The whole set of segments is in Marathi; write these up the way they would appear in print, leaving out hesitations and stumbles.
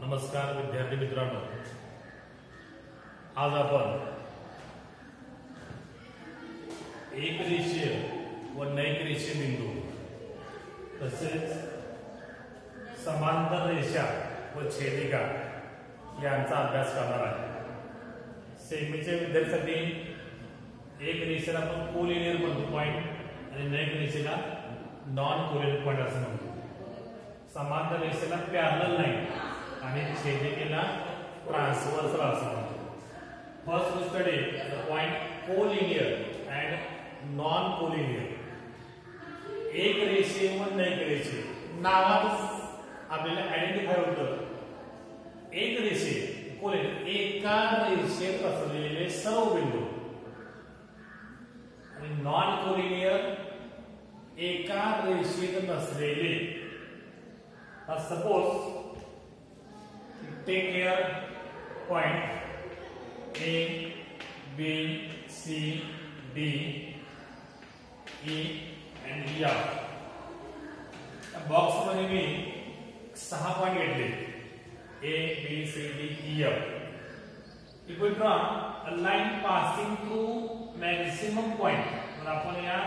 नमस्कार विद्यार्थी मित्रांनो, आज आपण एक रेषीय व नैक रेषीय बिंदू तसेच समांतर रेषा व छेदिका यांचा अभ्यास करणार आहे। सेमीच्या विद्यार्थ्यांसाठी एक रेषेला आपण कोलिनियर म्हणतो पॉइंट आणि नैक रेषेला नॉन कोलिनियर पॉइंट असं म्हणतो। समांतर रेषेला पॅरलल लाईन आणि छेदिकेला ट्रान्सव्हर्सल असं म्हणतो। First we study the point collinear and non collinear. एक रेषीय व नैक रेषीय नावातच आपल्याला आयडेंटिफाय होतं। एक रेषीय कोलिनियर एका रेषेत असलेले सर्व बिंदू आणि नॉन कोलिनियर एका रेषेत नसलेले। Suppose take here point A, B, C, D, E and F. Box मध्ये मी 6 पॉइंट घेतले A, B, C, D, E, F. If we draw a line passing through maximum point, तर आपण या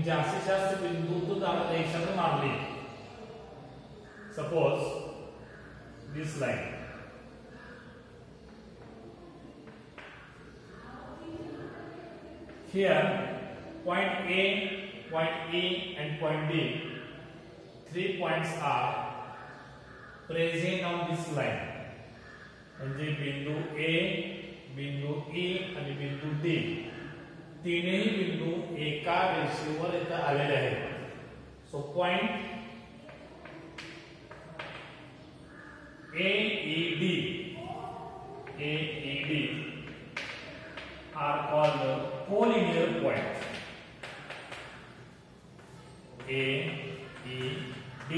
जास्तीत जास्त बिंदूतून जाणाऱ्या रेषेला मारली। Suppose this line here, point A, point E and point D, 3 points are present on this line. म्हणजे बिंदू A, बिंदू E आणि बिंदू D तीनही बिंदू एका रेषेवर इथे आलेले आहेत। So point AED are called collinear points. AED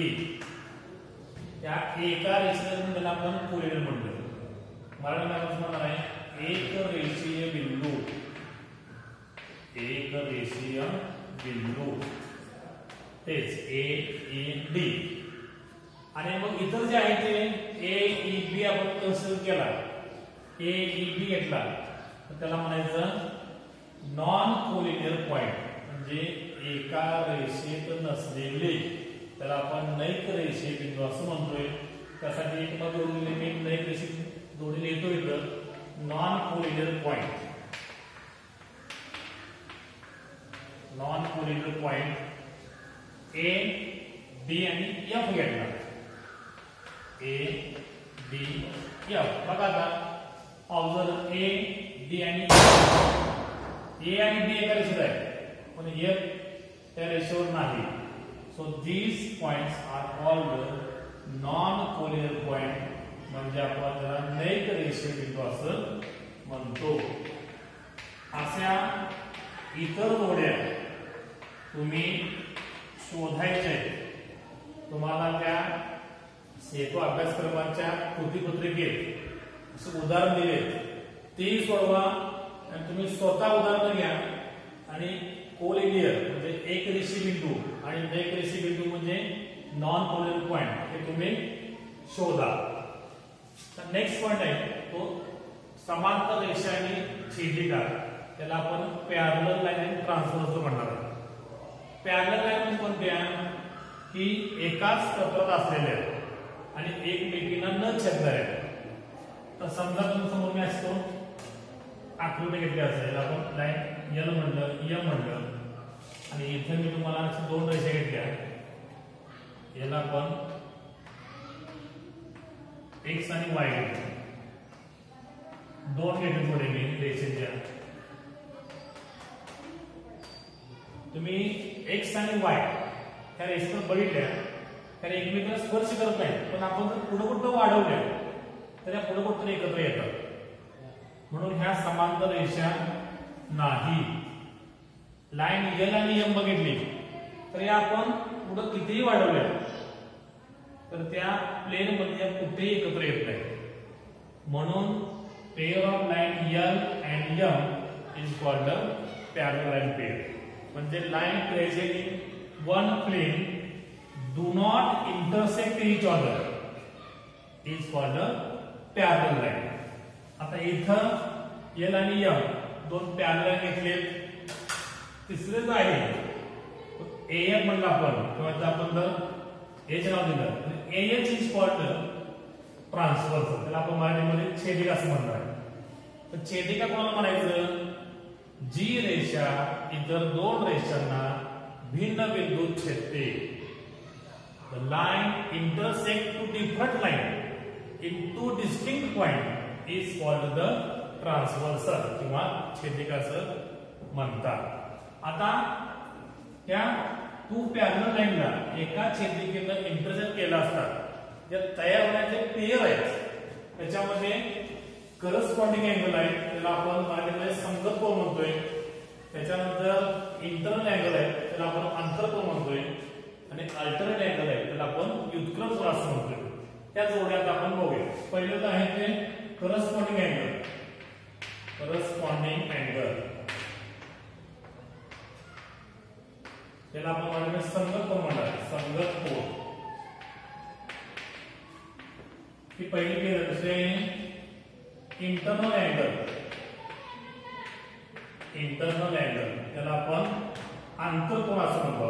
या एका रेषेला आपण कोलिनियर म्हणतो। मराठी मध्ये म्हणणार आहे एक रेषीय बिंदू। एक रेषीय बिंदू तेच AED। आणि मग इतर जे आहे ते AEB आपण कन्सिडर केला, AEB घेतला तर त्याला म्हणायचं नॉन कोलिनियर पॉइंट। म्हणजे एका रेषेत नसलेले त्याला आपण नैक रेषीय बिंदू असं म्हणतोय। त्यासाठी एक मग जोडलेले मी नैक रेषी जोडलेले येतो इथं non collinear point. Non collinear point A, D आणि F घेतला। A, D, F बघा आता ऑब्झर्व A, D आणि A आणि D एका रेषेत आहे पण F त्या रेषेवर नाही। So these points are called non collinear point. म्हणजे आपण त्याला नैक रेषीय बिंदू असं म्हणतो। अशा इतर जोड्या तुम्ही शोधायच्या। तुम्हाला त्या सेतू अभ्यासक्रमाच्या कृतीपत्रिकेत असं उदाहरण दिले ते सोडवा आणि तुम्ही स्वतः उदाहरण घ्या आणि कोलिनियर म्हणजे एक रेषीय बिंदू आणि नैक रेषीय बिंदू म्हणजे नॉन कोलिनियर पॉइंट हे तुम्ही शोधा। तर नेक्स्ट पॉइंट आहे तो समांतर रेषा आणि छेदिका, त्याला आपण पॅरलल लाईन आणि ट्रान्सव्हर्सल म्हणणार आहोत। पॅरलल लाईन म्हणजे कोणत्या की एकाच स्तरात असलेल्या आणि एकमेकींना न छेदणाऱ्या। तर समजा तुम्ही समोर मी असतो आकृती घेतली असेल, आपण लाईन L म्हणलं, M म्हणलं आणि इथे मी तुम्हाला दोन रेषा घेतल्या, याला आपण X आणि Y घेतले, दोन घेतले पुढे मी रेषेच्या। तुम्ही X आणि Y त्या रेषेवर बघितल्या तर एकमेकांना स्पर्श करत नाही, पण आपण जर पुढे कुठं वाढवल्या तर या पुढे कुठं एकत्र येतात। म्हणून ह्या समांतर रेषा नाही। लाईन L आणि M बघितली तर या आपण पुढे कितीही वाढवल्या तर त्या प्लेन मध्ये कुठेही एकत्र येत नाही। म्हणून pair of line L and M is called parallel line pair. म्हणजे line present in one plane do not intersect each other is called parallel line. आता इथं एल आणि एम दोन पॅरलल लाईन घेतले. तिसरे जो आहे एएफ म्हणलं आपण किंवा आपण जर एच नाव दिलं तर एएच इज कॉल्ड ट्रान्सव्हर्सल. त्याला आपण मराठीमध्ये छेदिका असं म्हणणार आहे. तर छेदिका कोणाला म्हणायचं? जी रेषा इतर दोन रेषांना भिन्न बिंदूत छेदते. The line intersect two different lines in two distinct points is called the transversal किंवा छेदिका असं म्हणतात. आता त्या टू पॅरलल लाईनला एका छेदिकेनं इंटरसेक्ट केला असतात ज्या तयार होण्याचे पेयर आहेत त्याच्यामध्ये करस्पॉन्डिंग अँगल आहे त्याला आपण मराठीमध्ये संगत कोन म्हणतोय. त्याच्यानंतर इंटरनल अँगल आहे त्याला आपण अंतरकोन म्हणतोय आणि अल्टरनेट अँगल आहे त्याला आपण व्युत्क्रम कोन असं म्हणतोय. त्या जोड्यात आपण बघूया. पहिलं तर आहे ते करस्पॉन्डिंग अँगल. करस्पॉन्डिंग अँगल त्याला आपण मराठीमध्ये संगत कोन म्हणतात. संगत कोन ही पहिली पेयर. दुसरे इंटरनल अँगल. इंटरनल अँगल त्याला आपण आंतरकोन असं म्हणतो.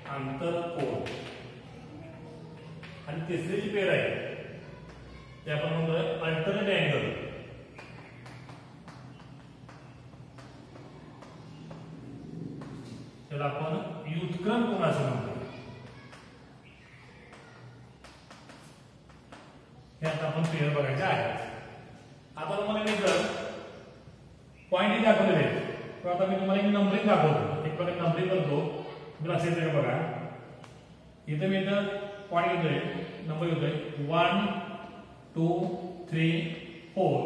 आंतरकोन. आणि तिसरी जी पेयर आहे ते आपण म्हणतोय अल्टरनेट अँगल. त्याला आपण व्युत्क्रम कोन असं म्हणतो. हे आता आपण पेयर बघायचे आहे. आता तुम्हाला मी जर पॉइंट दाखवले आहेत तर आता मी तुम्हाला एक नंबरिंग दाखवतो. एक प्रकारे नंबरिंग करतो. लक्षात येईल बघा. इथे मी इथं पॉइंट घेतोय. नंबर घेतोय 1 2 3 4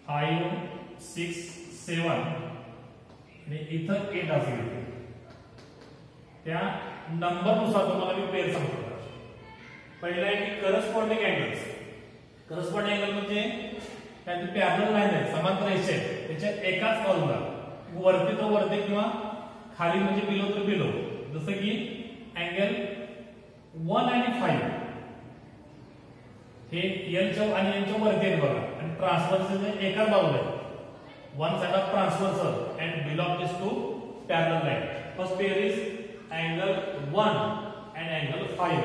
5 6 7 आणि इथं 8 असं घेतोय. त्या नंबरनुसार तुम्हाला मी पेयर सांगतो. पहिला आहे की करस्पॉन्डिंग अँगल्स. करस्पॉन्डिंग अँगल म्हणजे काय? पॅरलल लाईन आहे समांतर रेषा आहे त्याच्या एकाच बाजूला वरती तर वरती किंवा खाली म्हणजे बिलो तर बिलो. जसं की अँगल 1 आणि 5 हे एलच्या आणि एनच्या वरती आहेत बघा. आणि ट्रान्सव्हर्सल एकाच बाजूला आहे. One side of transversal and belong this to parallel line. First pair is angle 1 and angle 5.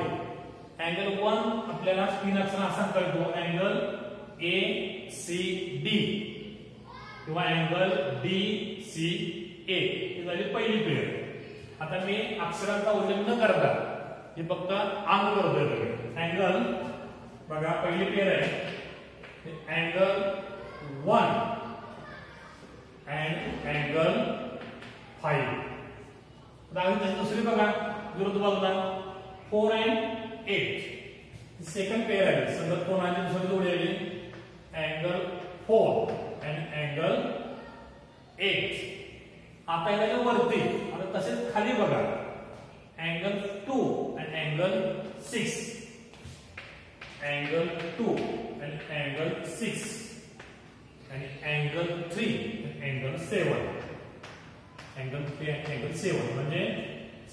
Angle 1 आपल्याला तीन अक्षर असा कळतो. अँगल ACD किंवा अँगल DCA ही झाली पहिली पेयर. आता मी अक्षरांचा उल्लेख न करता हे फक्त अंक करतोय. अँगल बघा पहिली पेयर आहे अँगल 1 अँड अँगल 5. दुसरी बघा विरुद्ध बाजूला 4 अँड 8. सेकंड पेयर आहे संगत कोनाची दुसरी जोडी आली अँगल 4 अँड अँगल 8. आता याच्या वरती आता तसेच खाली बघा angle 2 and angle 6. Angle 2 and angle 6 आणि angle 3 and angle 7. Angle 3 and angle 7 म्हणजे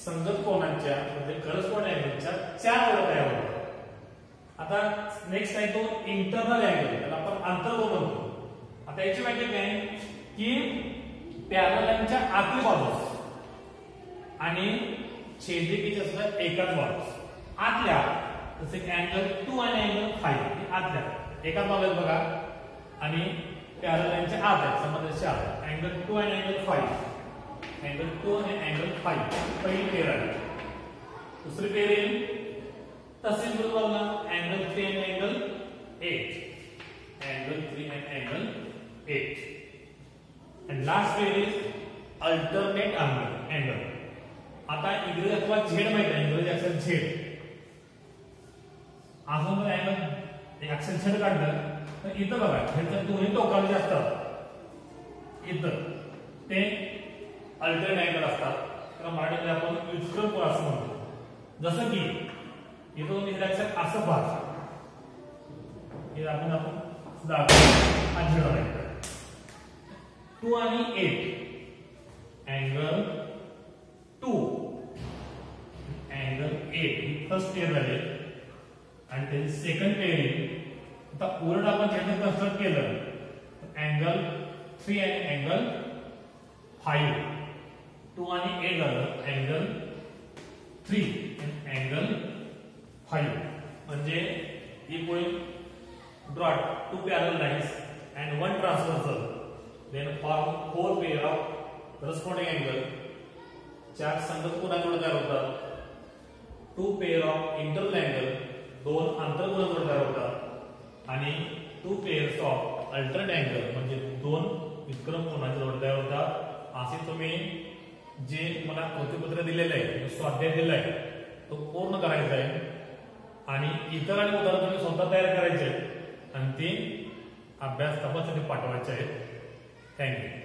संगत कोनांच्या म्हणजे करस्पॉन्डिंग अँगलच्या 4 जोड्या तयार होतात. आता नेक्स्ट आहे तो इंटरनल अँगल. त्याला आपण अंतर्कोन म्हणतो. आता याची व्याख्या काय की पॅरलल लाईनच्या आतली बाजूस आणि छेदिकेच्या सुद्धा एकाच बाजूस आतल्या. जसे की अँगल 2 आणि अँगल 5 हे आतल्या एकाच बाजूला बघा आणि पॅरलल लाईनच्या आत आहे समांतरच्या आत. अँगल 2 आणि अँगल 5. अँगल 2 आणि अँगल 5 पहिली पेयर आहे. दुसरी पेयर येईल तसेच बरोबर अँगल 3 आणि अँगल 8. अँगल 3 आणि angle 8. and last pair is alternate angle. आता इंग्रजी अथवा झेड माहिती आहे. इंग्रजी अक्षर झेड अजून जर अँगल अक्षर झेड काढलं तर इथं बघा ह्याच्या दोन्ही टोकाला जे असतात इथं ते अल्टरनेट अँगल असतात. त्याला मराठीमध्ये आपण व्युत्क्रम कोन असं म्हणतो. जसं की इथून हे अक्षर असं पाहतो हे आपण दाखवू. झेड आहे 2 आणि 8 अँगल 2 अँगल 8 ही फर्स्ट पेयर झाली. आणि त्याची सेकंड पेअरिंग आता उलट आपण त्याचं कन्स्ट्रक्ट केलं अँगल 3 आणि अँगल 5 2 आणि 8 झालं अँगल 3 आणि अँगल 5 म्हणजे equal drought 2 parallel lines and 1 transversal then form 4 pair of corresponding angle 4 संगत कोनांकडे तयार होतात 2 pair of internal angle 2 आंतरकोनांकडे तयार होतात आणि 2 pairs of alternate angle म्हणजे 2 विक्रम कोनांकडे तयार होतात असे तुम्ही जे मला कृतीपत्र दिलेलं आहे स्वाध्याय दिलेला आहे तो पूर्ण करायचा आहे आणि इतर आणि उदाहरण तुम्ही स्वतः तयार करायचे आणि ते अभ्यास तपासण्यासाठी पाठवायचे आहेत थँक्यू